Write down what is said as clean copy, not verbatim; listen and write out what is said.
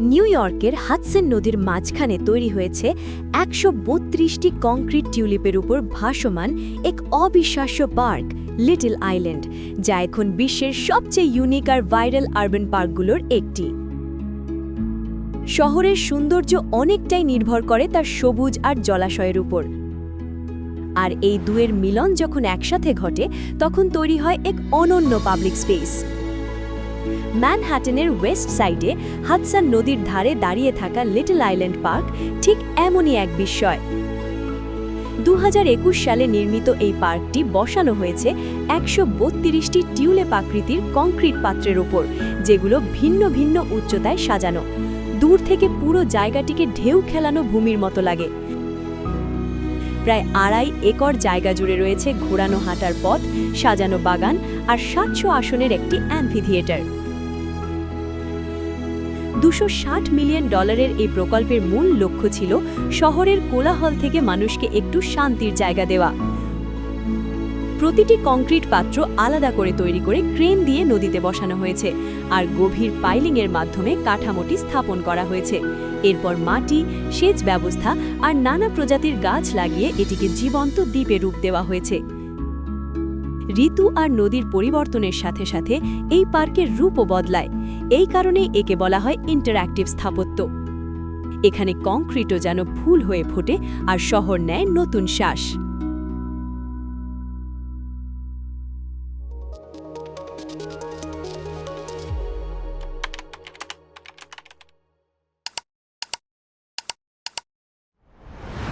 New ইয়র্কের Hudson নদীর মাঝখানে তৈরি হয়েছে ১৩২টি কংক্রিট টিউলিপের উপর ভাসমান এক অবিশ্বাস্য পার্ক লিটল আইল্যান্ড, যা এখন বিশ্বের সবচেয়ে ইউনিক আর ভাইরাল আরবান পার্কগুলোর একটি। শহরের সৌন্দর্য অনেকটাই নির্ভর করে তার সবুজ আর জলাশয়ের উপর, আর এই দুয়ের মিলন যখন একসাথে ঘটে তখন তৈরি হয় এক অনন্য পাবলিক স্পেস। ম্যানহাটনের ওয়েস্ট সাইডে হাডসন নদীর ধারে দাঁড়িয়ে থাকা লিটল আইল্যান্ড পার্ক ঠিক এমনই এক বিস্ময়। ২০২১ সালে নির্মিত এই পার্কটি বসানো হয়েছে ১৩২টি টিউলিপ আকৃতির কংক্রিট পাত্রের ওপর, যেগুলো ভিন্ন ভিন্ন উচ্চতায় সাজানো। দূর থেকে পুরো জায়গাটিকে ঢেউ খেলানো ভূমির মতো লাগে। প্রায় ২.৫ একর জায়গা জুড়ে রয়েছে ঘোরানো হাঁটার পথ, সাজানো বাগান আর ৭০০ আসনের একটি অ্যাম্ফিথিয়েটার। $২৬০ মিলিয়ন এই প্রকল্পের মূল লক্ষ্য ছিল শহরের কোলাহল থেকে মানুষকে একটু শান্তির জায়গা দেওয়া। প্রতিটি কংক্রিট পাত্র আলাদা করে তৈরি করে ক্রেন দিয়ে নদীতে বসানো হয়েছে, আর গভীর পাইলিংয়ের মাধ্যমে কাঠামোটি স্থাপন করা হয়েছে। এরপর মাটি, সেচ ব্যবস্থা আর নানা প্রজাতির গাছ লাগিয়ে এটিকে জীবন্ত দ্বীপে রূপ দেওয়া হয়েছে। ঋতু আর নদীর পরিবর্তনের সাথে সাথে এই পার্কের রূপও বদলায়। এই কারণেই একে বলা হয় ইন্টারঅ্যাক্টিভ স্থাপত্য। এখানে কংক্রিটও যেন ফুল হয়ে ফোটে আর শহর নেয় নতুন শ্বাস।